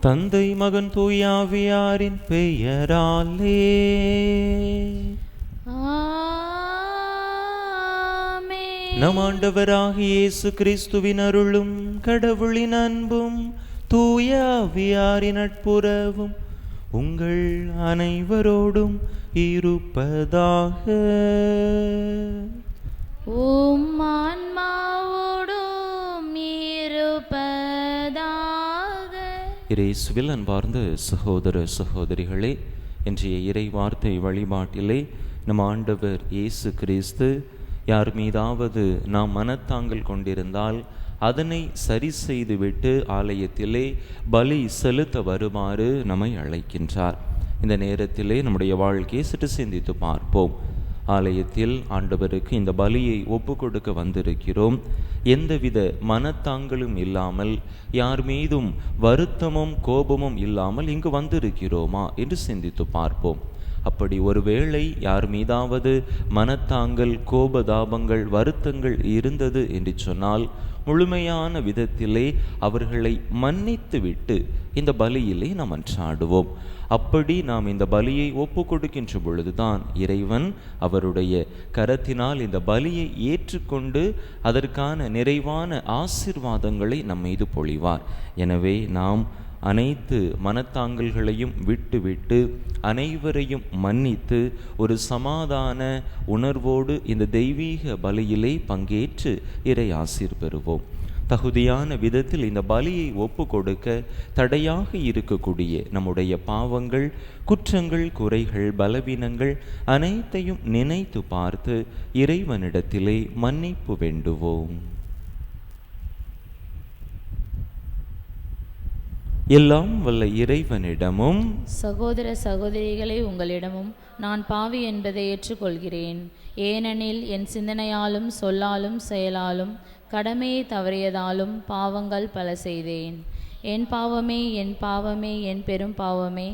தந்தை மகன் தூயாவியாரின் பெயராலே நம் ஆண்டவராகிய இயேசு கிறிஸ்துவின் அருளும் கடவுளின் அன்பும் தூயாவியாரின் நட்புறவும் உங்கள் அனைவரோடும் இருப்பதாக. உம் ஆன்மாவோடும் இருப்பதாக. இயேசுவில் அன்பார்ந்த சகோதர சகோதரிகளே, இன்றைய இறை வார்த்தை வழிபாட்டிலே நம் ஆண்டவர் இயேசு கிறிஸ்து யார் மீதாவது நாம் மனத்தாங்கல் கொண்டிருந்தால் அதனை சரி செய்துவிட்டு ஆலயத்திலே பலி செலுத்த வருமாறு நம்மை அழைக்கின்றார். இந்த நேரத்திலே நம்முடைய வாழ்க்கையை சற்று சிந்தித்து பார்ப்போம். ஆலயத்தில் ஆண்டவருக்கு இந்த பலியை ஒப்பு கொடுக்க வந்திருக்கிறோம். எந்தவித மனத்தாங்களும் இல்லாமல், யார் மீதும் வருத்தமும் கோபமும் இல்லாமல் இங்கு வந்திருக்கிறோமா என்று சிந்தித்து பார்ப்போம். அப்படி ஒருவேளை யார் மீதாவது மனத்தாங்கள், கோபதாபங்கள், வருத்தங்கள் இருந்தது என்று சொன்னால் முழுமையான விதத்திலே அவர்களை மன்னித்து விட்டு இந்த பலியிலே நாம் அன்றாடுவோம். அப்படி நாம் இந்த பலியை ஒப்பு கொடுக்கின்ற பொழுதுதான் இறைவன் அவருடைய கரத்தினால் இந்த பலியை ஏற்றுக்கொண்டு அதற்கான நிறைவான ஆசீர்வாதங்களை நம் மீது பொழிவார். எனவே நாம் அனைத்து மனத்தாங்கல்களையும் விட்டுவிட்டு அனைவரையும் மன்னித்து ஒரு சமாதான உணர்வோடு இந்த தெய்வீக பலியிலே பங்கேற்று இறை ஆசீர் பெறுவோம். தகுதியான விதத்தில் இந்த பலியை ஒப்பு கொடுக்க தடையாக இருக்கக்கூடிய நம்முடைய பாவங்கள், குற்றங்கள், குறைகள், பலவீனங்கள் அனைத்தையும் நினைத்து பார்த்து இறைவனிடத்திலே மன்னிப்பு வேண்டுவோம். எல்லாம் வல்ல இறைவனிடமும் சகோதர சகோதரிகளை உங்களிடமும் நான் பாவி என்பதை ஏற்றுக்கொள்கிறேன். ஏனெனில் என் சிந்தனையாலும் சொல்லாலும் செயலாலும் கடமையை தவறியதாலும் பாவங்கள் பல செய்தேன். என் பாவமே, என் பாவமே, என் பெரும் பாவமே.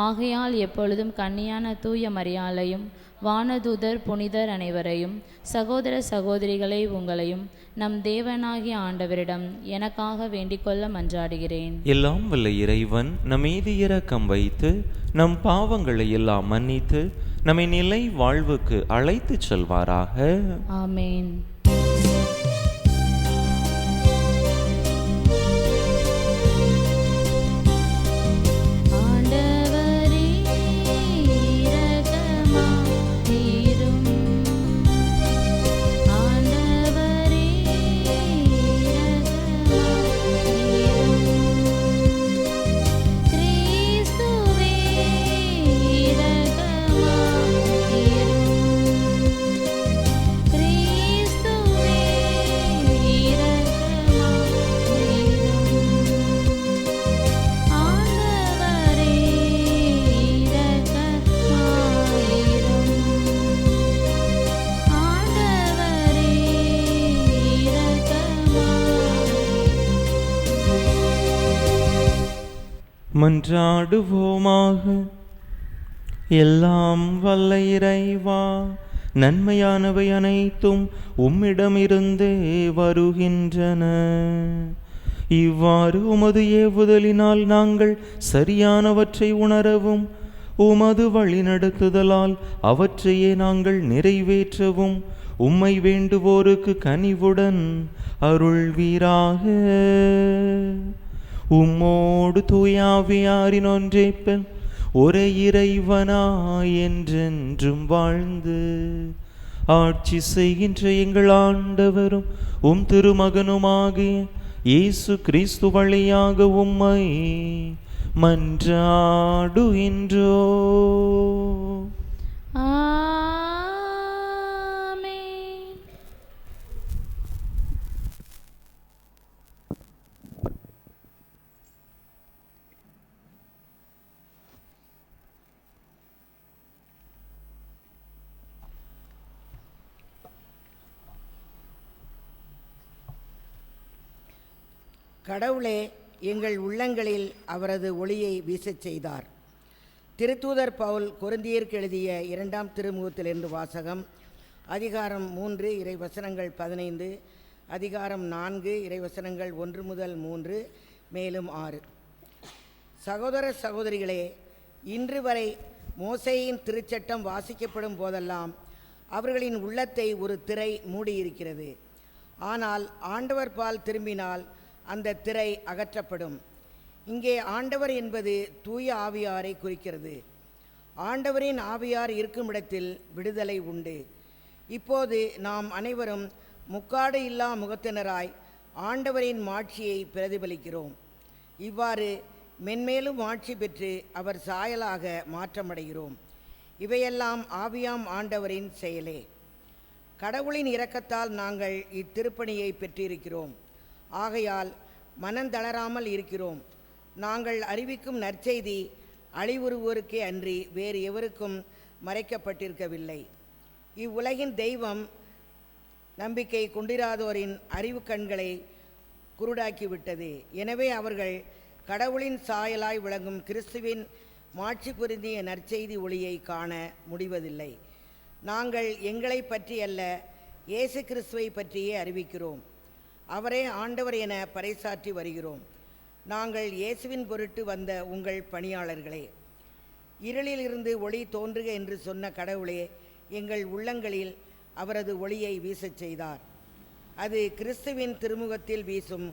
ஆகையால் எப்பொழுதும் கன்னியான தூய மரியாளையும் வானதூதர் புனிதர் அனைவரையும் சகோதர சகோதரிகளை உங்களையும் நம் தேவனாகிய ஆண்டவரிடம் எனக்காக வேண்டிக்கொள்ள மன்றாடுகிறேன். எல்லாம் வல்ல இறைவன் நம் மீது இரக்கம் வைத்து நம் பாவங்களை எல்லாம் மன்னித்து நம்மை நிலை வாழ்வுக்கு அழைத்து செல்வாராக. ஆமேன். மன்றாடுவோமாக. எல்லாம் வல்ல இறைவா, நன்மையானவை அனைத்தும் உம்மிடமிருந்தே வருகின்றன. இவ்வாறு உமது ஏவுதலினால் நாங்கள் சரியானவற்றை உணரவும் உமது வழிநடத்துதலால் அவற்றையே நாங்கள் நிறைவேற்றவும் உம்மை வேண்டுவோருக்கு கனிவுடன் அருள்வீராக. உம்மோடு தூயாவியாரின் ஒன்றேப்பன் ஒரே இறைவனாய் என்றென்றும் வாழ்ந்து ஆட்சி செய்கின்ற எங்கள் ஆண்டவரும் உம் திருமகனுமாகிய இயேசு கிறிஸ்து வழியாக உம்மை மன்றாடுகின்றோ. கடவுளே, எங்கள் உள்ளங்களில் அவரது ஒளியை வீசச் செய்தார். திருத்தூதர் பவுல் கொரிந்தியருக்கு எழுதிய 2ஆம் திருமுகத்திலிருந்து வாசகம். அதிகாரம் 3 இறைவசனங்கள் 15, அதிகாரம் 4 இறைவசனங்கள் 1 முதல் 3, மேலும் 6. சகோதர சகோதரிகளே, இன்று வரை மோசேயின் திருச்சட்டம் வாசிக்கப்படும் போதெல்லாம் அவர்களின் உள்ளத்தை ஒரு திரை மூடியிருக்கிறது. ஆனால் ஆண்டவர் பால் திரும்பினால் அந்த திரை அகற்றப்படும். இங்கே ஆண்டவர் என்பது தூய ஆவியாரை குறிக்கிறது. ஆண்டவரின் ஆவியார் இருக்கும் இடத்தில் விடுதலை உண்டு. இப்போது நாம் அனைவரும் முக்காடு இல்லா முகத்தினராய் ஆண்டவரின் மாட்சியை பிரதிபலிக்கிறோம். இவ்வாறு மென்மேலும் ஆட்சி பெற்று அவர் சாயலாக மாற்றமடைகிறோம். இவையெல்லாம் ஆவியாம் ஆண்டவரின் செயலே. கடவுளின் இரக்கத்தால் நாங்கள் இத்திருப்பணியை பெற்றிருக்கிறோம். ஆகையால் மனந்தளராமல் இருக்கிறோம். நாங்கள் அறிவிக்கும் நற்செய்தி அழிவுறுவோருக்கே அன்றி வேறு எவருக்கும் மறைக்கப்பட்டிருக்கவில்லை. இவ்வுலகின் தெய்வம் நம்பிக்கை கொண்டிராதோரின் அறிவு கண்களை குருடாக்கிவிட்டது. எனவே அவர்கள் கடவுளின் சாயலாய் விளங்கும் கிறிஸ்துவின் மாட்சி பொருந்திய நற்செய்தி ஒளியை காண முடிவதில்லை. நாங்கள் எங்களை பற்றியல்ல, இயேசு கிறிஸ்துவை பற்றியே அறிவிக்கிறோம். அவரே ஆண்டவர் என பறைசாற்றி வருகிறோம். நாங்கள் இயேசுவின் பொருட்டு வந்த உங்கள் பணியாளர்களே. இருளிலிருந்து ஒளி தோன்றுக என்று சொன்ன கடவுளே எங்கள் உள்ளங்களில் அவரது ஒளியை வீசச் செய்தார். அது கிறிஸ்துவின் திருமுகத்தில் வீசும்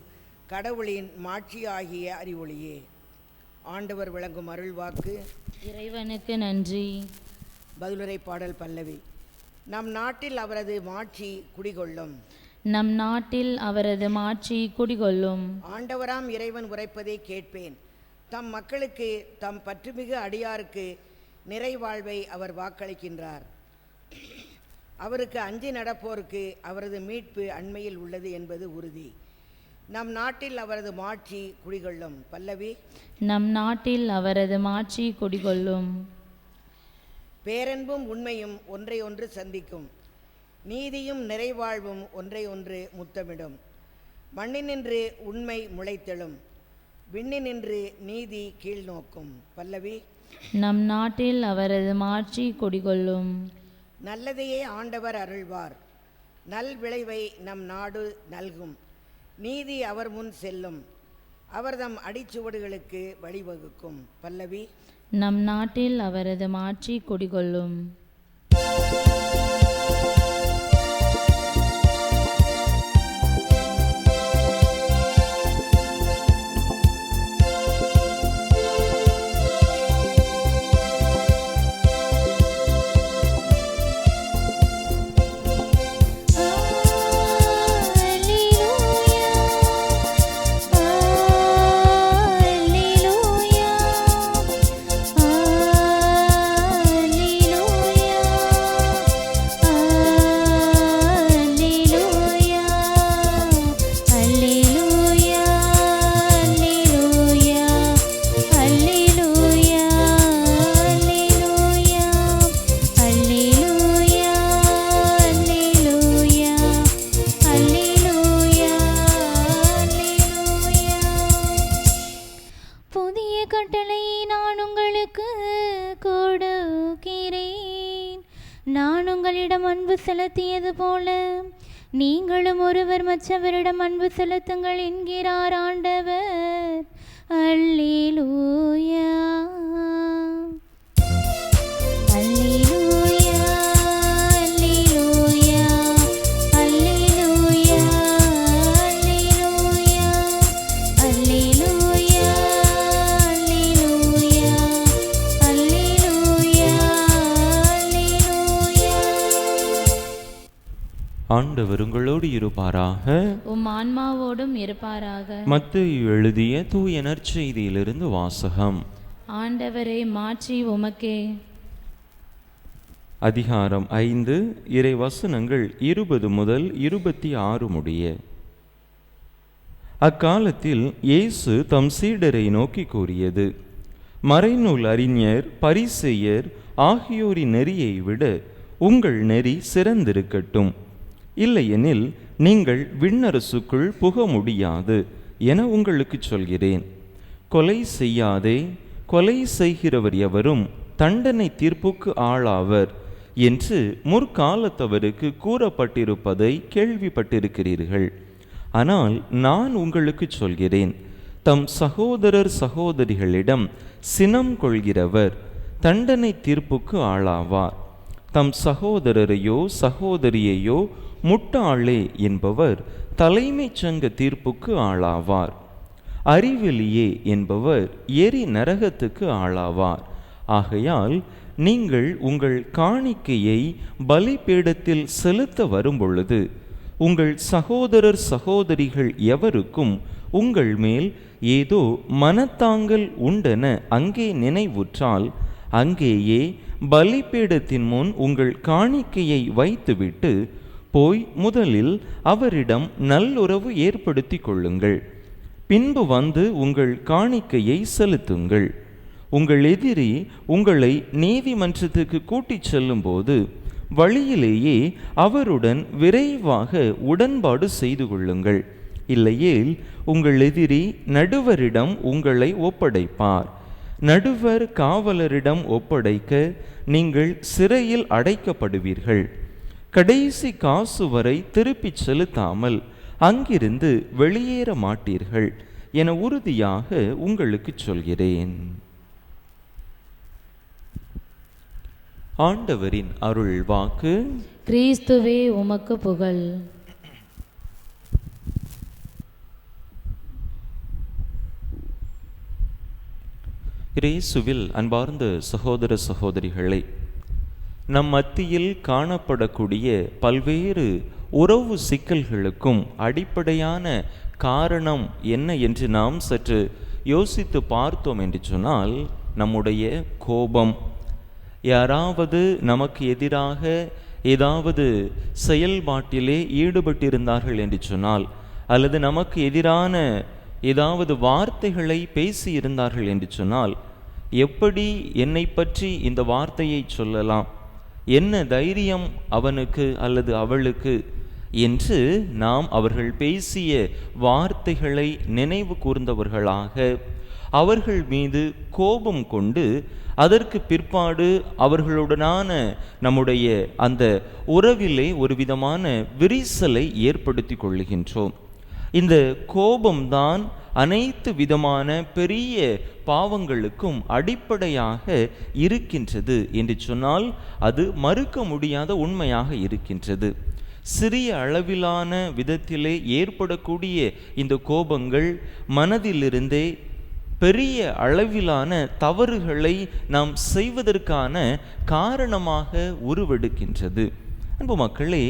கடவுளின் மாட்சியாகிய அறிவொளியே. ஆண்டவர் விளங்கும் அருள்வாக்கு. இறைவனுக்கு நன்றி. பதிலுரை பாடல் பல்லவி. நம் நாட்டில் அவரது மாட்சி குடிகொள்ளும். நம் நாட்டில் அவரது மாட்சி குடிகொள்ளும். ஆண்டவராம் இறைவன் உரைப்பதை கேட்பேன். தம் மக்களுக்கு, தம் பற்றுமிகு அடியாருக்கு நிறைவாழ்வை அவர் வாக்களிக்கின்றார். அவருக்கு அஞ்சி நடப்போருக்கு அவரது மீட்பு அண்மையில் உள்ளது என்பது உறுதி. நம் நாட்டில் அவரது மாட்சி குடிகொள்ளும். பல்லவி. நம் நாட்டில் அவரது மாட்சி குடிகொள்ளும். பேரன்பும் உண்மையும் ஒன்றை ஒன்று சந்திக்கும். நீதியும் நிறைவாழ்வும் ஒன்றை ஒன்று முத்தமிடும். மண்ணினின்று உண்மை முளைத்தெழும். விண்ணினின்று நீதி கீழ்நோக்கும். பல்லவி. நம் நாட்டில் அவரது மாட்சி குடிகொள்ளும். நல்லதையே ஆண்டவர் அருள்வார். நல் விளைவை நம் நாடு நல்கும். நீதி அவர் முன் செல்லும். அவர் தம் அடிச்சுவடுகளுக்கு வழிவகுக்கும். பல்லவி. நம் நாட்டில் அவரது மாட்சி குடிகொள்ளும். நான் உங்களிடம் அன்பு செலுத்தியது போல நீங்களும் ஒருவர் மற்றவரிடம் அன்பு செலுத்துங்கள் என்கிறார் ஆண்டவர். அல்லேலூயா, அல்லேலூயா, அல்லேலூயா, அல்லேலூயா, அல்லேலூயா, அல்லேலூயா, அல்லேலூயா, அல்லேலூயா, அல்லேலூயா. ஆண்டவர் உங்களோடு இருப்பாராக. உம் ஆன்மாவோடும் இருப்பாராக. மத்தேயு எழுதிய தூய நற்செய்தியிலிருந்து வாசகம். ஆண்டவரே, மாட்சி உமக்கே. அதிகாரம் 5 இறை வசனங்கள் 20 முதல் 26 முடிய. அக்காலத்தில் இயேசு தம் சீடரை நோக்கி கூறியது: மறைநூல் அறிஞர், பரிசேயர் ஆகியோரின் நெறியை விட உங்கள் நெறி சிறந்திருக்கட்டும். இல்லையெனில் நீங்கள் விண்ணரசுக்குள் புக முடியாது என உங்களுக்கு சொல்கிறேன். கொலை செய்யாதே, கொலை செய்கிறவர் எவரும் தண்டனை தீர்ப்புக்கு ஆளாவர் என்று முற்காலத்தவருக்கு கூறப்பட்டிருப்பதை கேள்விப்பட்டிருக்கிறீர்கள். ஆனால் நான் உங்களுக்கு சொல்கிறேன், தம் சகோதரர் சகோதரிகளிடம் சினம் கொள்கிறவர் தண்டனை தீர்ப்புக்கு ஆளாவார். தம் சகோதரரையோ சகோதரியையோ முட்டாளே என்பவர் தலைமைச் சங்க தீர்ப்புக்கு ஆளாவார். அறிவெளியே என்பவர் எரி நரகத்துக்கு ஆளாவார். ஆகையால் நீங்கள் உங்கள் காணிக்கையை பலிபீடத்தில் செலுத்த வரும்பொழுது உங்கள் சகோதரர் சகோதரிகள் எவருக்கும் உங்கள் மேல் ஏதோ மனத்தாங்கல் உண்டென அங்கே நினைவுற்றால் அங்கேயே பலிபீடத்தின் முன் உங்கள் காணிக்கையை வைத்துவிட்டு போய் முதலில் அவரிடம் நல்லுறவு ஏற்படுத்தி கொள்ளுங்கள். பின்பு வந்து உங்கள் காணிக்கையை செலுத்துங்கள். உங்கள் எதிரி உங்களை நீதிமன்றத்துக்கு கூட்டிச் செல்லும்போது வழியிலேயே அவருடன் விரைவாக உடன்பாடு செய்து கொள்ளுங்கள். இல்லையேல் உங்கள் எதிரி நடுவரிடம் உங்களை ஒப்படைப்பார். நடுவர் காவலரிடம் ஒப்படைக்க நீங்கள் சிறையில் அடைக்கப்படுவீர்கள். கடைசி காசு வரை திருப்பிச் செலுத்தாமல் அங்கிருந்து வெளியேற மாட்டீர்கள் என உறுதியாக உங்களுக்கு சொல்கிறேன். ஆண்டவரின் அருள் வாக்கு. கிறிஸ்துவே உமக்கு புகழ். இயேசுவில் அன்பார்ந்த சகோதர சகோதரிகளை, நம் மத்தியில் காணப்படக்கூடிய பல்வேறு உறவு சிக்கல்களுக்கும் அடிப்படையான காரணம் என்ன என்று நாம் சற்று யோசித்து பார்த்தோம் என்று சொன்னால், நம்முடைய கோபம். யாராவது நமக்கு எதிராக ஏதாவது செயல்பாட்டிலே ஈடுபட்டிருந்தார்கள் என்று சொன்னால், அல்லது நமக்கு எதிரான ஏதாவது வார்த்தைகளை பேசி இருந்தார்கள் என்று சொன்னால், எப்படி என்னை பற்றி இந்த வார்த்தையை சொல்லலாம், என்ன தைரியம் அவனுக்கு அல்லது அவளுக்கு என்று நாம் அவர்கள் பேசிய வார்த்தைகளை நினைவு கூர்ந்தவர்களாக அவர்கள் மீது கோபம் கொண்டு அதற்கு பிற்பாடு அவர்களுடனான நம்முடைய அந்த உறவிலே ஒரு விதமான விரிசலை ஏற்படுத்தி கொள்ளுகின்றோம். இந்த கோபம்தான் அனைத்து விதமான பெரிய பாவங்களுக்கும் அடிப்படையாக இருக்கின்றது என்று சொன்னால் அது மறுக்க முடியாத உண்மையாக இருக்கின்றது. சிறிய அளவிலான விதத்திலே ஏற்படக்கூடிய இந்த கோபங்கள் மனதிலிருந்தே பெரிய அளவிலான தவறுகளை நாம் செய்வதற்கான காரணமாக உருவெடுக்கின்றது. அன்பு மக்களே,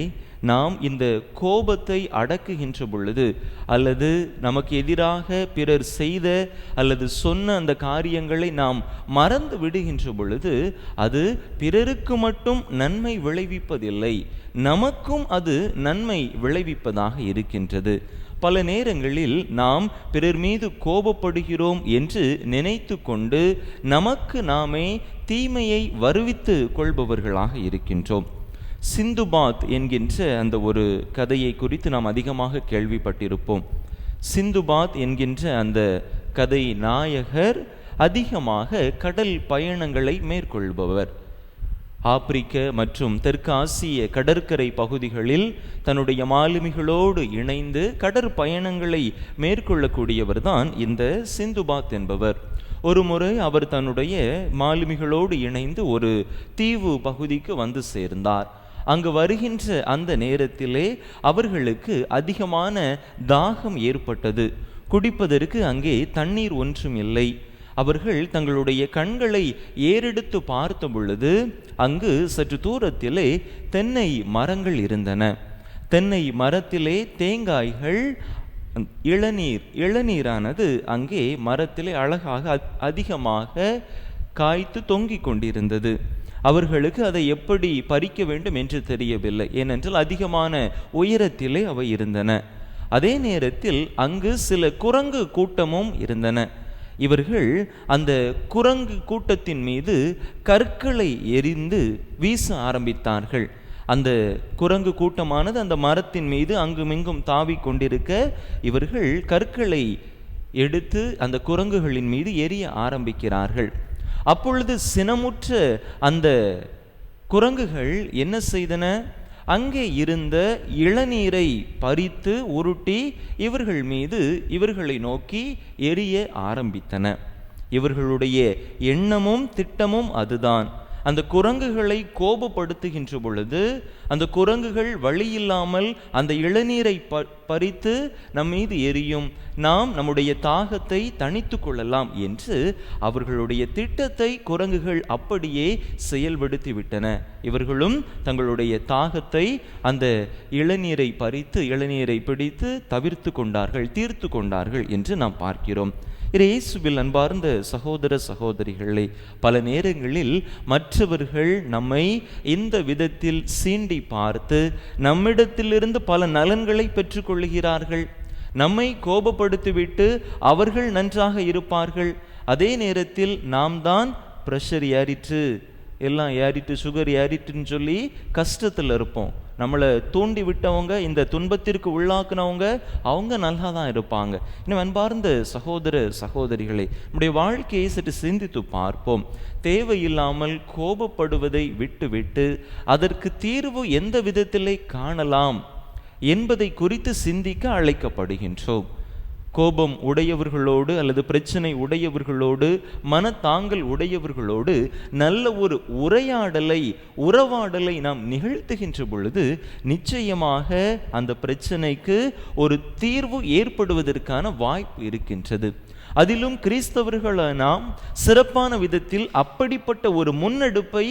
நாம் இந்த கோபத்தை அடக்குகின்ற பொழுது அல்லது நமக்கு எதிராக பிறர் செய்த அல்லது சொன்ன அந்த காரியங்களை நாம் மறந்து விடுகின்ற பொழுது அது பிறருக்கு மட்டும் நன்மை விளைவிப்பதில்லை, நமக்கும் அது நன்மை விளைவிப்பதாக இருக்கின்றது. பல நேரங்களில் நாம் பிறர் மீது கோபப்படுகிறோம் என்று நினைத்து கொண்டு நமக்கு நாமே தீமையை வருவித்து கொள்பவர்களாக இருக்கின்றோம். சிந்துபாத் என்கின்ற அந்த ஒரு கதையை குறித்து நாம் அதிகமாக கேள்விப்பட்டிருப்போம். சிந்துபாத் என்கின்ற அந்த கதை நாயகர் அதிகமாக கடல் பயணங்களை மேற்கொள்பவர். ஆப்பிரிக்க மற்றும் தெற்கு ஆசிய கடற்கரை பகுதிகளில் தன்னுடைய மாலுமிகளோடு இணைந்து கடற்பயணங்களை மேற்கொள்ளக்கூடியவர் தான் இந்த சிந்துபாத் என்பவர். ஒரு முறை அவர் தன்னுடைய மாலுமிகளோடு இணைந்து ஒரு தீவு பகுதிக்கு வந்து சேர்ந்தார். அங்கு வருகின்ற அந்த நேரத்திலே அவர்களுக்கு அதிகமான தாகம் ஏற்பட்டது. குடிப்பதற்கு அங்கே தண்ணீர் ஒன்றும் இல்லை. அவர்கள் தங்களுடைய கண்களை ஏறெடுத்து பார்த்த பொழுது அங்கு சற்று தூரத்திலே தென்னை மரங்கள் இருந்தன. தென்னை மரத்திலே தேங்காய்கள், இளநீரானது அங்கே மரத்திலே அழகாக அதிகமாக காய்த்து தொங்கிக் கொண்டிருந்தது. அவர்களுக்கு அதை எப்படி பறிக்க வேண்டும் என்று தெரியவில்லை, ஏனென்றால் அதிகமான உயரத்திலே அவை இருந்தன. அதே நேரத்தில் அங்கு சில குரங்கு கூட்டமும் இருந்தன. இவர்கள் அந்த குரங்கு கூட்டத்தின் மீது கற்களை எறிந்து வீச ஆரம்பித்தார்கள். அந்த குரங்கு கூட்டமானது அந்த மரத்தின் மீது அங்குமிங்கும் தாவி கொண்டிருக்க இவர்கள் கற்களை எடுத்து அந்த குரங்குகளின் மீது எரிய ஆரம்பிக்கிறார்கள். அப்பொழுது சினமுற்ற அந்த குரங்குகள் என்ன செய்தன? அங்கே இருந்த இளநீரை பறித்து உருட்டி இவர்கள் மீது இவர்களை நோக்கி எரிய ஆரம்பித்தன. இவர்களுடைய எண்ணமும் திட்டமும் அதுதான். அந்த குரங்குகளை கோபப்படுத்துகின்ற பொழுது அந்த குரங்குகள் வழியில்லாமல் அந்த இளநீரை பறித்து நம் மீது எரியும், நாம் நம்முடைய தாகத்தை தணித்து கொள்ளலாம் என்று அவர்களுடைய திட்டத்தை குரங்குகள் அப்படியே செயல்படுத்தி விட்டன. இவர்களும் தங்களுடைய தாகத்தை அந்த இளநீரை பறித்து இளநீரை பிடித்து தவிர்த்து கொண்டார்கள், தீர்த்து கொண்டார்கள் என்று நாம் பார்க்கிறோம். இயேசுவில் அன்பார்ந்த சகோதர சகோதரிகளே, பல நேரங்களில் மற்றவர்கள் நம்மை இந்த விதத்தில் சீண்டி பார்த்து நம்மிடத்திலிருந்து பல நலன்களை பெற்றுக்கொள்கிறார்கள். நம்மை கோபப்படுத்திவிட்டு அவர்கள் நன்றாக இருப்பார்கள். அதே நேரத்தில் நாம் தான் ப்ரெஷர் ஏறிட்டு, எல்லாம் ஏறிட்டு, சுகர் ஏறிட்டுன்னு சொல்லி கஷ்டத்தில் இருப்போம். நம்மளை தூண்டி விட்டவங்க, இந்த துன்பத்திற்கு உள்ளாக்குனவங்க, அவங்க நல்லா தான் இருப்பாங்க. இன்னும் அன்பார்ந்த சகோதர சகோதரிகளை, நம்முடைய வாழ்க்கையை சற்று சிந்தித்து பார்ப்போம். தேவையில்லாமல் கோபப்படுவதை விட்டுவிட்டு அதற்கு தீர்வு எந்த விதத்திலே காணலாம் என்பதை குறித்து சிந்திக்க அழைக்கப்படுகின்றோம். கோபம் உடையவர்களோடு அல்லது பிரச்சனை உடையவர்களோடு, மனத்தாங்கல் உடையவர்களோடு நல்ல ஒரு உறவாடலை நாம் நிகழ்த்துகின்ற பொழுது நிச்சயமாக அந்த பிரச்சனைக்கு ஒரு தீர்வு ஏற்படுவதற்கான வாய்ப்பு இருக்கின்றது. அதிலும் கிறிஸ்தவர்களான நாம் சிறப்பான விதத்தில் அப்படிப்பட்ட ஒரு முன்னெடுப்பை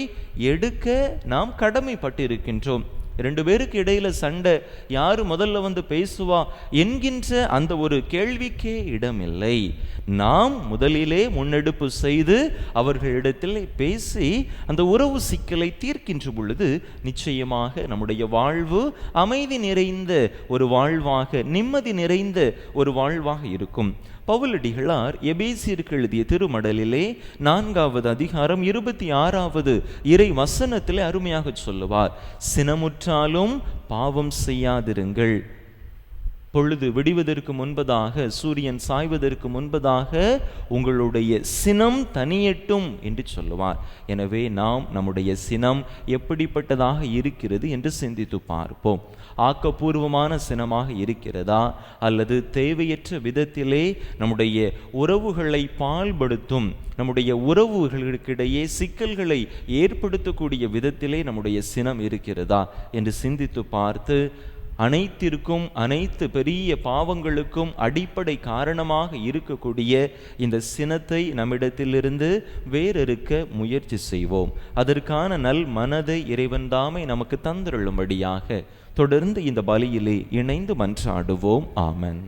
எடுக்க நாம் கடமைப்பட்டிருக்கின்றோம். 2 பேருக்கு இடையில சண்டை, யாரு முதல்ல வந்து பேசுவா என்கின்ற அந்த ஒரு கேள்விக்கே இடமில்லை. நாம் முதலிலே முன்னெடுப்பு செய்து அவர்களிடத்தில் பேசி அந்த உறவு சிக்கலை தீர்க்கின்ற பொழுது நிச்சயமாக நம்முடைய வாழ்வு அமைதி நிறைந்த ஒரு வாழ்வாக, நிம்மதி நிறைந்த ஒரு வாழ்வாக இருக்கும். பவுலடிகளார் எபேசியருக்கு எழுதிய திருமடலிலே 4வது அதிகாரம் 26வது இறை வசனத்திலே அருமையாக சொல்லுவார், சினமுற்றாலும் பாவம் செய்யாதிருங்கள். பொழுது விடிவதற்கு முன்பதாக, சூரியன் சாய்வதற்கு முன்பதாக உங்களுடைய சினம் தனியட்டும் என்று சொல்லுவார். எனவே நாம் நம்முடைய சினம் எப்படிப்பட்டதாக இருக்கிறது என்று சிந்தித்து பார்ப்போம். ஆக்கப்பூர்வமான சினமாக இருக்கிறதா, அல்லது தேவையற்ற விதத்திலே நம்முடைய உறவுகளை பாழ்படுத்தும், நம்முடைய உறவுகளுக்கிடையே சிக்கல்களை ஏற்படுத்தக்கூடிய விதத்திலே நம்முடைய சினம் இருக்கிறதா என்று சிந்தித்து பார்த்து, அனைத்து பெரிய பாவங்களுக்கும் அடிப்படை காரணமாக இருக்கக்கூடிய இந்த சினத்தை நம்மிடத்திலிருந்து வேறறுக்க முயற்சி செய்வோம். அதற்கான நல் மனதை இறைவன் தாமே நமக்கு தந்தருளும்படியாக தொடர்ந்து இந்த பலியிலே இணைந்து மன்றாடுவோம். ஆமென்.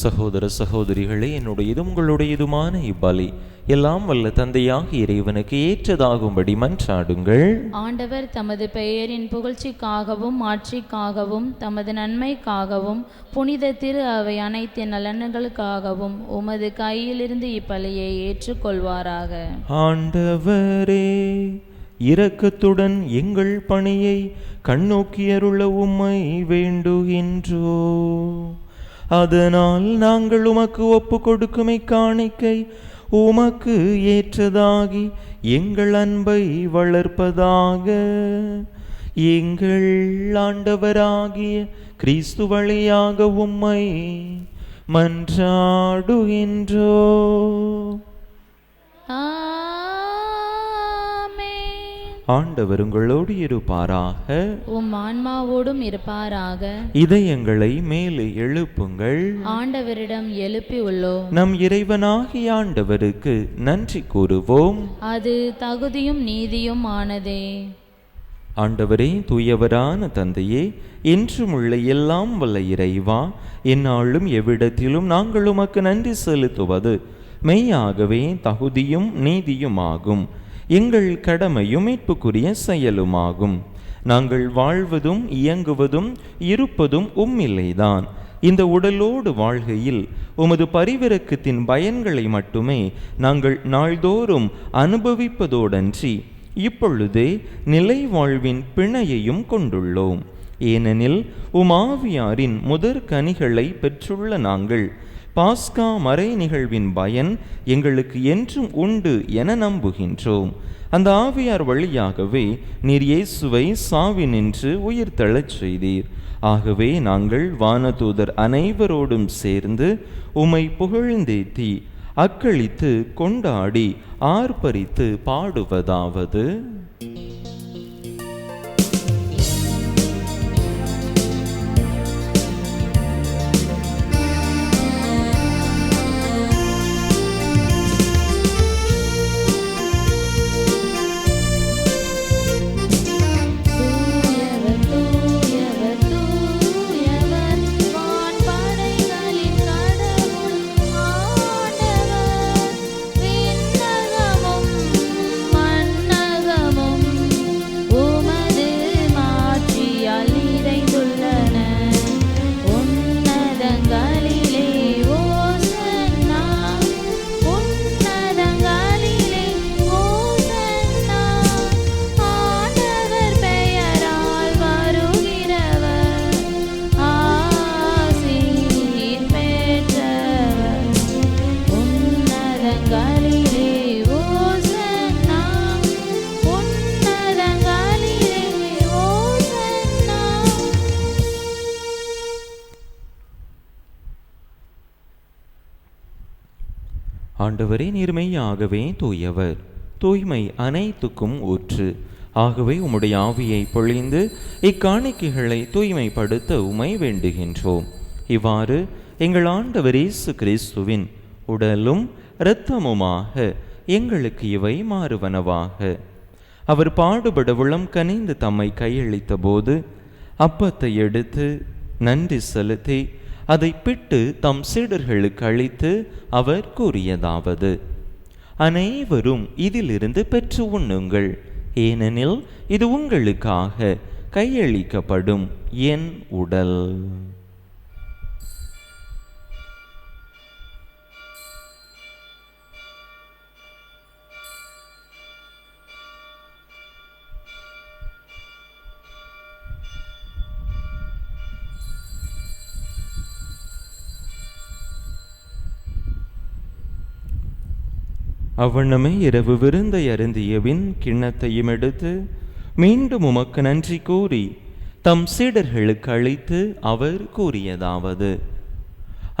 சகோதர சகோதரிகளே, என்னுடையதும் உங்களுடையதுமான இப்பலி எல்லாம் வல்ல தந்தையாக இறைவனுக்கு ஏற்றதாகும்படி மன்றாடுங்கள். ஆண்டவர் தமது பெயரின் புகழ்ச்சிக்காகவும் ஆட்சிக்காகவும் தமது நன்மைக்காகவும் புனித திரு அவை அனைத்து நலன்களுக்காகவும் உமது கையிலிருந்து இப்பலியை ஏற்றுக்கொள்வாராக. ஆண்டவரே இரக்கத்துடன் எங்கள் பணியை கண்ணோக்கியருள உம்மை வேண்டுகின்றோ. அதனால் நாங்கள் உமக்கு ஒப்பு கொடுக்குமை காணிக்கை உமக்கு ஏற்றதாகி எங்கள் அன்பை வளர்ப்பதாக. எங்கள் ஆண்டவராகிய கிறிஸ்து வழியாக உம்மை மன்றாடுகின்றோ. ஆண்டவர் உங்களோடு இருப்பாராக, உம் ஆன்மாவோடும் இருப்பாராக. இதயங்களை மேலே எழுப்புங்கள், ஆண்டவரிடம் எழுப்பி உள்ளோம். நம் இறைவனாகிய ஆண்டவருக்கு நன்றி கூறுவோம். அது தகுதியும் நீதியும் ஆனதே. ஆண்டவரே, தூயவரான தந்தையே, என்றும் உள்ள எல்லாம் வல்ல இறைவா, எந்நாளும் எவ்விடத்திலும் நாங்கள் உமக்கு நன்றி செலுத்துவது மெய்யாகவே தகுதியும் நீதியுமாகும். எங்கள் கடமையும் மீட்புக்குரிய செயலுமாகும். நாங்கள் வாழ்வதும் இயங்குவதும் இருப்பதும் உம்மில்லைதான். இந்த உடலோடு வாழ்கையில் உமது பரிவிரக்கத்தின் பயன்களை மட்டுமே நாங்கள் நாள்தோறும் அனுபவிப்பதோடன்றி இப்பொழுதே நிலை வாழ்வின் பிணையையும் கொண்டுள்ளோம். ஏனெனில் உமாவியாரின் முதற் கனிகளை பெற்றுள்ள நாங்கள் பாஸ்கா மறை நிகழ்வின் பயன் எங்களுக்கு என்றும் உண்டு என நம்புகின்றோம். அந்த ஆவியார் வழியாகவே நீர் இயேசுவை சாவினின்று உயிர் தழச் செய்தீர். ஆகவே நாங்கள் வானதூதர் அனைவரோடும் சேர்ந்து உம்மை புகழ்ந்தேத்தி அக்களித்து கொண்டாடி ஆர்ப்பரித்து பாடுவதாவது: ஆண்டவரே, நீர்மையாகவே தூயவர், தூய்மை அனைத்துக்கும் ஊற்று. ஆகவே உம்முடைய ஆவியை பொழிந்து இக்காணிக்கைகளை தூய்மைப்படுத்த உம்மை வேண்டுகின்றோம். இவ்வாறு எங்கள் ஆண்டவர் இயேசு கிறிஸ்துவின் உடலும் இரத்தமுமாக எங்களுக்கு இவை மாறுவனவாக. அவர் பாடுபட உளம் கனிந்து தம்மை கையளித்த போது அப்பத்தை எடுத்து நன்றி செலுத்தி அதை பிட்டு தம் சீடர்களுக்கு அளித்து அவர் கூறியதாவது: அனைவரும் இதிலிருந்து பெற்று உண்ணுங்கள், ஏனெனில் இது உங்களுக்காக கையளிக்கப்படும் என் உடல். அவ்வண்ணமே இரவு விருந்தை அருந்தியபின் கிண்ணத்தையும் எடுத்து மீண்டும் உமக்கு நன்றி கூறி தம் சீடர்களுக்கு அளித்து அவர் கூறியதாவது: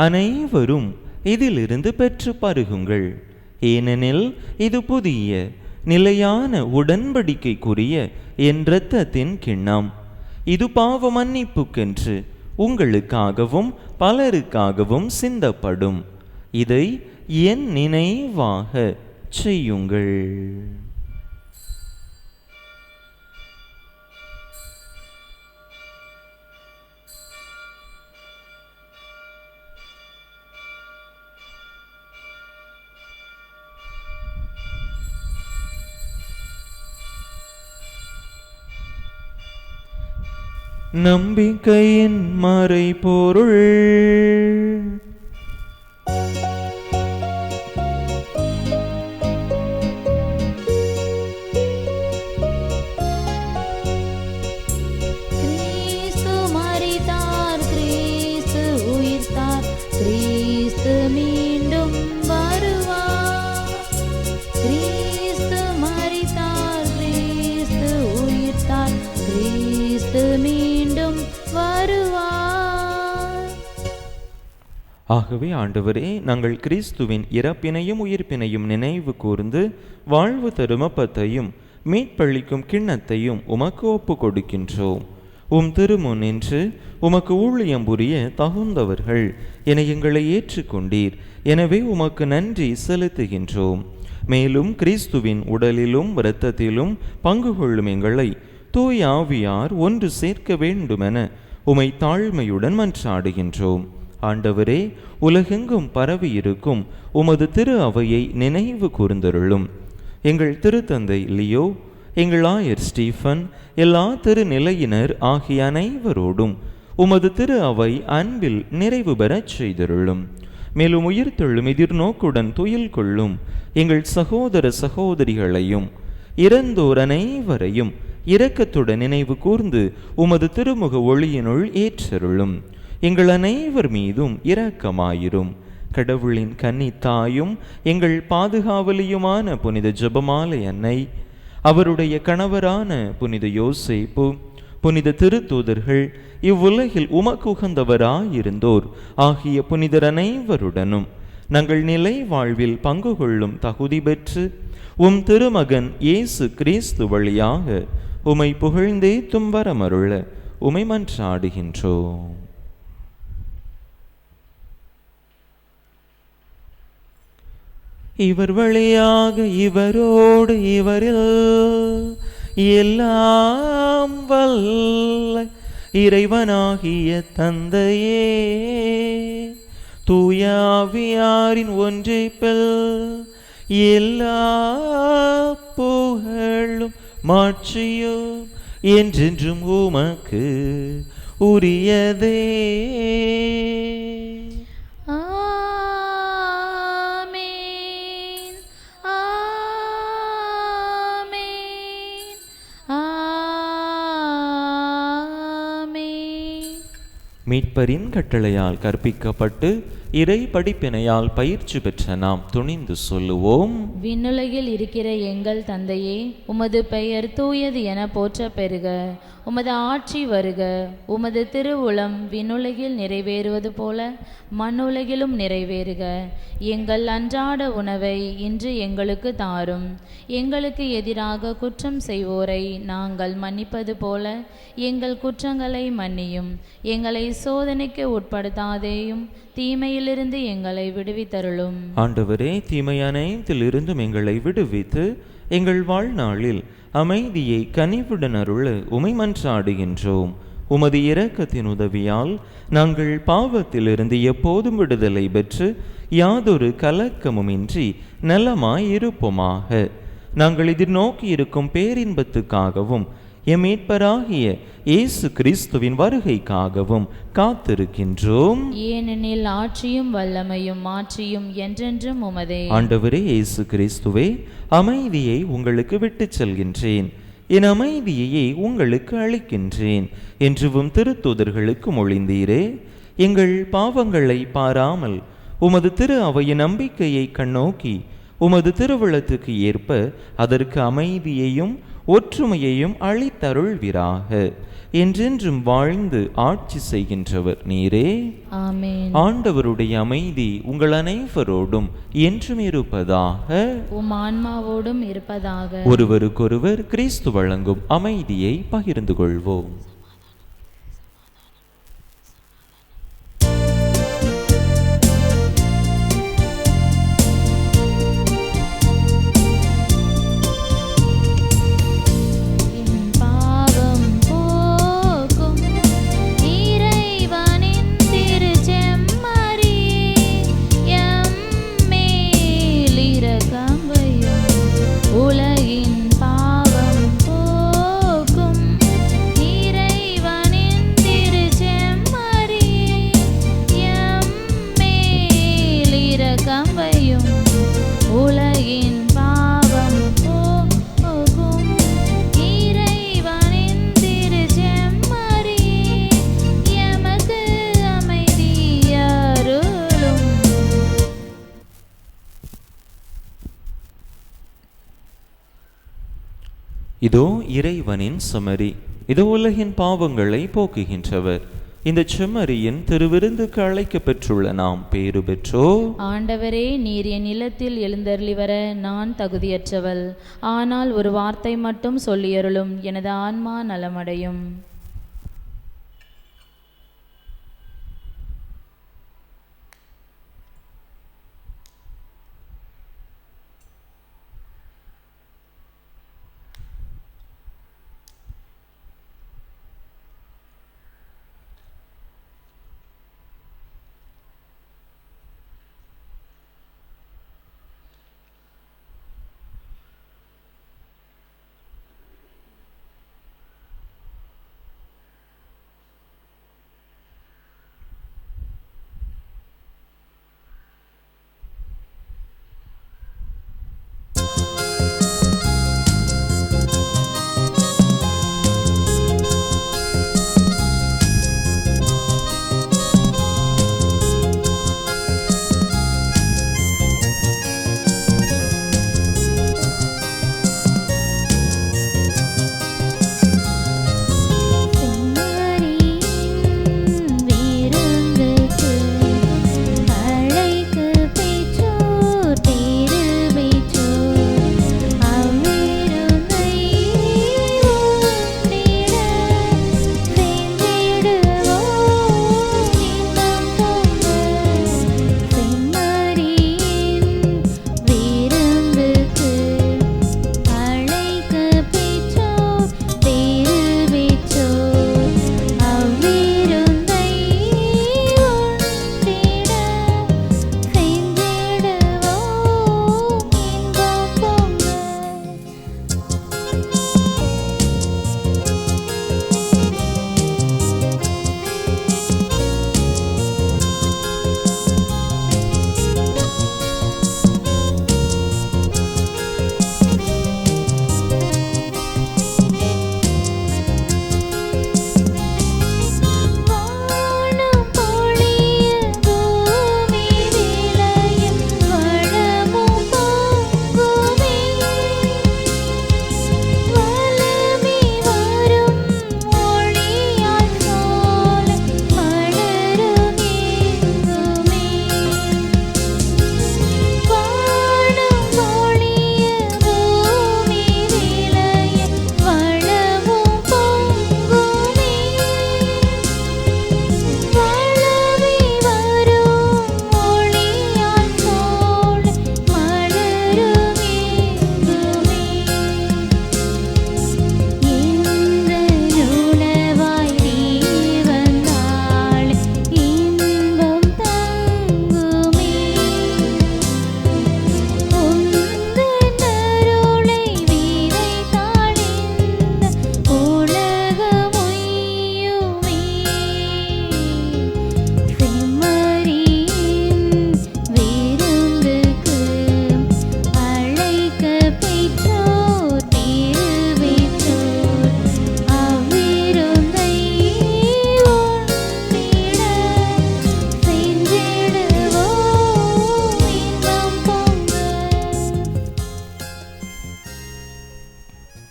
அனைவரும் இதிலிருந்து பெற்று பருகுங்கள், ஏனெனில் இது புதிய நிலையான உடன்படிக்கைக்குரிய என் இரத்தத்தின் கிண்ணம். இது பாவ மன்னிப்புக்கென்று உங்களுக்காகவும் பலருக்காகவும் சிந்தப்படும். இதை என் நினைவாக செய்யுங்கள். நம்பிக்கையின் மறைபொருள். ஆகவே ஆண்டவரே, நாங்கள் கிறிஸ்துவின் இறப்பினையும் உயிர்ப்பினையும் நினைவு கூர்ந்து வாழ்வு தரும் அப்பத்தையும் மீட்பளிக்கும் கிண்ணத்தையும் உமக்கு ஒப்பு கொடுக்கின்றோம். உம் திருமுன் நின்று உமக்கு ஊழியம் புரிய தகுந்தவர்கள் என எங்களை ஏற்றுக்கொண்டீர். எனவே உமக்கு நன்றி செலுத்துகின்றோம். மேலும் கிறிஸ்துவின் உடலிலும் இரத்தத்திலும் பங்கு கொள்ளும் எங்களை தூய ஆவியார் ஒன்று சேர்க்க வேண்டுமென உமை தாழ்மையுடன் மன்றாடுகின்றோம். ஆண்டவரே, உலகெங்கும் பரவி இருக்கும் உமது திரு அவையை நினைவு கூர்ந்தருளும். எங்கள் திருத்தந்தை லியோ, எங்கள் ஆயர் ஸ்டீஃபன், எல்லா திருநிலையினர் ஆகிய அனைவரோடும் உமது திரு அவை அன்பில் நிறைவு பெறச் செய்தருளும். மேலும் உயிர்த்தெழும் எதிர்நோக்குடன் துயில் கொள்ளும் எங்கள் சகோதர சகோதரிகளையும் இறந்தோர் அனைவரையும் இரக்கத்துடன் நினைவு கூர்ந்து உமது திருமுக ஒளியினுள் ஏற்றருளும். எங்கள் அனைவர் மீதும் இரக்கமாயிரும். கடவுளின் கன்னித்தாயும் எங்கள் பாதுகாவலியுமான புனித ஜெபமாலை அன்னை, அவருடைய கணவரான புனித யோசேப்பு, புனித திருத்தூதர்கள், இவ்வுலகில் உமக்கு உகந்தவராயிருந்தோர் ஆகிய புனிதர் அனைவருடனும் நாங்கள் நிலை வாழ்வில் பங்கு கொள்ளும் தகுதி பெற்று உம் திருமகன் இயேசு கிறிஸ்து வழியாக உமை புகழ்ந்தே தும்பரமருள உமை மன்றாடுகின்றோம். இவர் வழியாக இவரோடு இவரில் எல்லாம் வல்ல இறைவனாகிய தந்தையே, தூய ஆவியாரின் ஒன்றிப்பில் எல்லா புகழும் மாட்சியும் என்றென்றும் உமக்கு உரியதே. மீட்பரின் கட்டளையால் கற்பிக்கப்பட்டு இறை படிப்பினையால் பயிற்சி பெற்ற நாம் துணிந்து சொல்லுவோம். விண்ணுலகில் இருக்கிற எங்கள் தந்தையே, உமது பெயர் தூயது என போற்ற பெறுக. உமது ஆட்சி வருக. உமது திருவுளம் விண்ணுலகில் நிறைவேறுவது போல மண்ணுலகிலும் நிறைவேறுக. எங்கள் அன்றாட உணவை இன்று எங்களுக்கு தாரும். எங்களுக்கு எதிராக குற்றம் செய்வோரை நாங்கள் மன்னிப்பது போல எங்கள் குற்றங்களை மன்னியும். எங்களை சோதனைக்கு உட்படுத்தாதேயும், தீமையிலிருந்து எங்களை விடுவித்தருளும். ஆண்டவரே, தீமை அனைத்திலிருந்தும் எங்களை விடுவித்து எங்கள் வாழ்நாளில் அமைதியை கனிவுடன் அருள உமை மன்றாடுகின்றோம். உமது இரக்கத்தின் உதவியால் நாங்கள் பாவத்திலிருந்து எப்போதும் விடுதலை பெற்று யாதொரு கலக்கமுமின்றி நலமாய் இருப்போமாக. நாங்கள் எதிர்நோக்கி இருக்கும் பேரின்பத்துக்காகவும் எம் மீட்பராகிய இயேசு கிறிஸ்துவின் வருகைக்காகவும் காத்திருக்கின்றோம். ஏனெனில் ஆட்சியும் வல்லமையும் மாட்சியும் என்றென்றும் உமதே. ஆண்டவரே இயேசு கிறிஸ்துவே, அமைதியை உங்களுக்கு விட்டுச் செல்கின்றேன், என் அமைதியையே உங்களுக்கு அளிக்கின்றேன் என்றும் திருத்தூதர்களுக்கு மொழிந்தீரே. எங்கள் பாவங்களை பாராமல் உமது திரு அவையின் நம்பிக்கையை கண்ணோக்கி உமது திருவுளத்துக்கு ஏற்ப அதற்கு அமைதியையும் ஒற்றுமையையும் அளித்தருள்வீராக. என்றென்றும் வாழ்ந்து ஆட்சி செய்கின்றவர் நீரே. ஆமென். ஆண்டவருடைய அமைதி உங்கள் அனைவரோடும் என்றும் இருப்பதாக. உம் ஆன்மாவோடும் இருப்பதாக. ஒருவருக்கொருவர் கிறிஸ்து வழங்கும் அமைதியை பகிர்ந்து கொள்வோம். இதோ இறைவனின் சமரி, இதோ உலகின் பாவங்களை போக்குகின்றவர். இந்த செம்மறியின் திருவிருந்துக்கு அழைக்க பெற்றுள்ள நாம் பேறு பெற்றோர். ஆண்டவரே, நீர் என் இல்லத்தில் எழுந்தருளி வர நான் தகுதியற்றவள். ஆனால் ஒரு வார்த்தை மட்டும் சொல்லியருளும், எனது ஆன்மா நலமடையும்.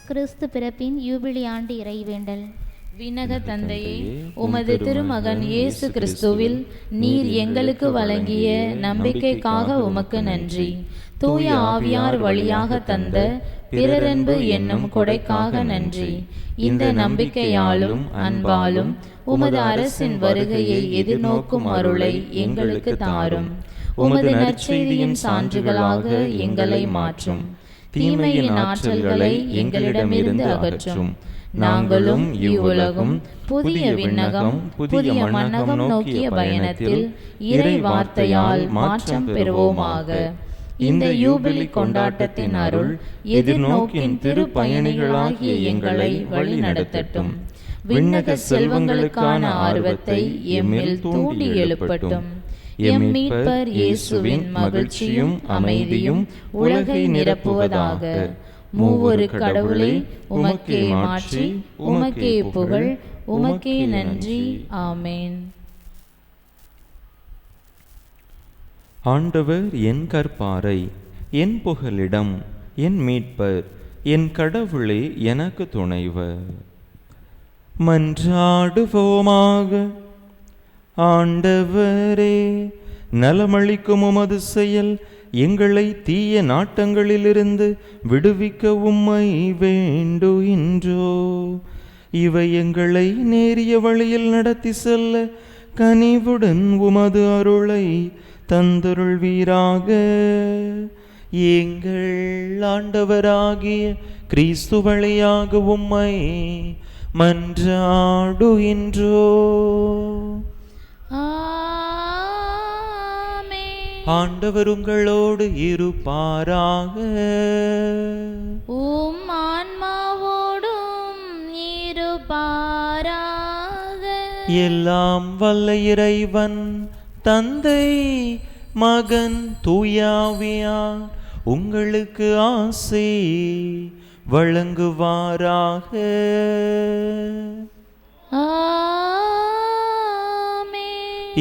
கிறிஸ்து பிறப்பின் யூபிலி ஆண்டு இறைவேண்டல். விண்ணக தந்தையே, உமது திருமகன் இயேசு கிறிஸ்துவில் நீர் எங்களுக்கு வழங்கிய நம்பிக்கைக்காக உமக்கு நன்றி. தூய ஆவியார் வழியாக தந்த பிறரன்பு என்னும் கொடைக்காக நன்றி. இந்த நம்பிக்கையாலும் அன்பாலும் உமது அரசின் வருகையை எதிர்நோக்கும் அருளை எங்களுக்கு தாரும். உமது நற்செய்தியின் சான்றுகளாக எங்களை மாற்றும். தீமையின் ஆற்றல்களை எங்களிடமிருந்து அகற்றும். நாங்களும் இவ்வுலகும் புதிய விண்ணகம் புதிய மன்னகம் நோக்கிய பயணத்தில் இறை வார்த்தையால் மாற்றம் பெறுவோமாக. இந்த யூபிலி கொண்டாட்டத்தின் அருள் எதிர்நோக்கின் திருப்பயணிகளாகிய எங்களை வழி நடத்தட்டும். விண்ணக செல்வங்களுக்கான ஆர்வத்தை எம்மில் தூண்டி எழுப்பட்டும். எம் மீட்பர் இயேசுவின் மகிழ்ச்சியும் அமைதியும் உலகை நிரப்புவதாக. மூவொரு கடவுளே, உமக்கே மாட்சி, உமக்கே புகழ், உமக்கே நன்றி. ஆமேன். ஆண்டவர் என் கற்பாரை, என் புகலிடம், என் மீட்பர், என் கடவுளே எனக்கு துணைவர். மன்றாடுவோமாக. ஆண்டவரே, நலமளிக்கும் உமது செயல் எங்களை தீய நாட்டங்களிலிருந்து விடுவிக்க உம்மை வேண்டுகின்றோ. இவை எங்களை நேரிய வழியில் நடத்தி செல்ல கனிவுடன் உமது அருளை தந்தருள்வீராக. எங்கள் ஆண்டவராகிய கிறிஸ்து வழியாக உம்மை மன்றாடுகின்றோ. ஆண்டவர் உங்களோடு இருப்பாராக. உம் ஆன்மாவோடும் இருப்பாராக. எல்லாம் வல்ல இறைவன் தந்தை, மகன், தூயாவியார் உங்களுக்கு ஆசி வழங்குவாராக.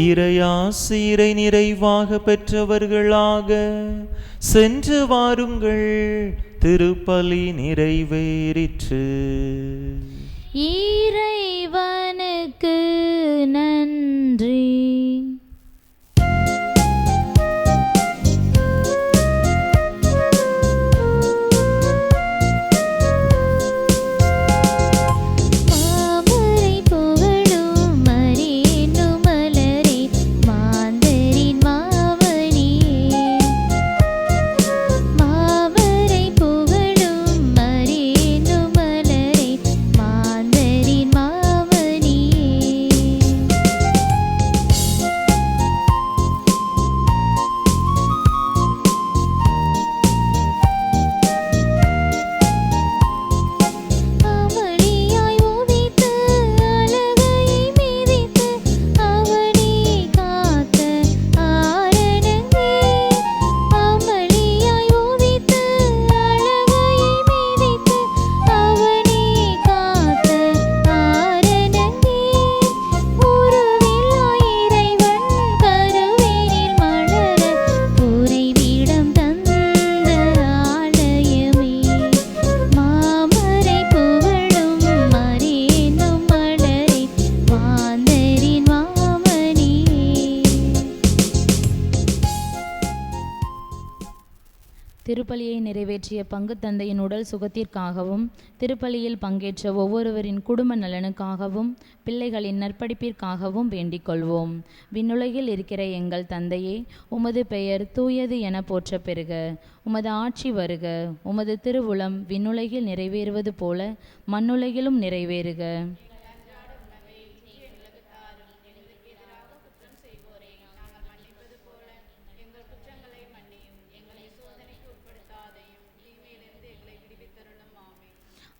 இறையாசிரை நிறைவாக பெற்றவர்களாக சென்று வாருங்கள். திருப்பலி நிறைவேறிற்று. இறைவனுக்கு நன்றி. திருப்பலியை நிறைவேற்றிய பங்கு தந்தையின் உடல் சுகத்திற்காகவும், திருப்பலியில் பங்கேற்ற ஒவ்வொருவரின் குடும்ப நலனுக்காகவும், பிள்ளைகளின் நற்படிப்பிற்காகவும் வேண்டிக் கொள்வோம். விண்ணுலகில் இருக்கிற எங்கள் தந்தையே, உமது பெயர் தூயது என போற்ற பெறுக. உமது ஆட்சி வருக. உமது திருவுளம் விண்ணுலகில் நிறைவேறுவது போல மண்ணுலகிலும் நிறைவேறுக.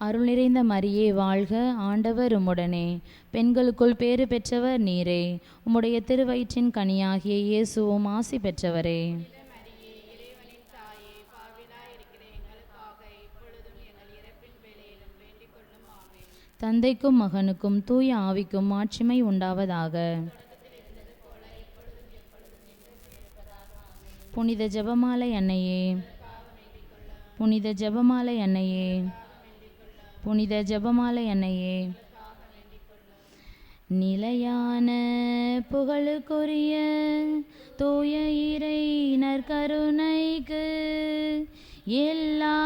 அருள் நிறைந்த மரியே வாழ்க. ஆண்டவர் உம்முடனே, பெண்களுக்குள் பேறு பெற்றவர் நீரே. உம்முடைய திருவயிற்றின் கனியாகிய இயேசுவும் ஆசி பெற்றவரே. தந்தைக்கும் மகனுக்கும் தூய ஆவிக்கும் மாட்சிமை உண்டாவதாக. புனித ஜெபமாலை அன்னையே, புனித ஜெபமாலை அன்னையே, புனித ஜெபமாலை அன்னையே, நிலையான புகழுக்குரிய தூய இறை நற்கருணைக்கு எல்லா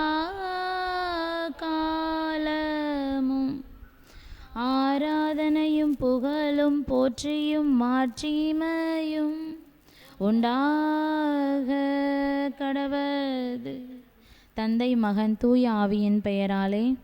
காலமும் ஆராதனையும் புகழும் போற்றியும் மாட்சிமையும் உண்டாக கடவது. தந்தை, மகன், தூய ஆவியின் பெயராலே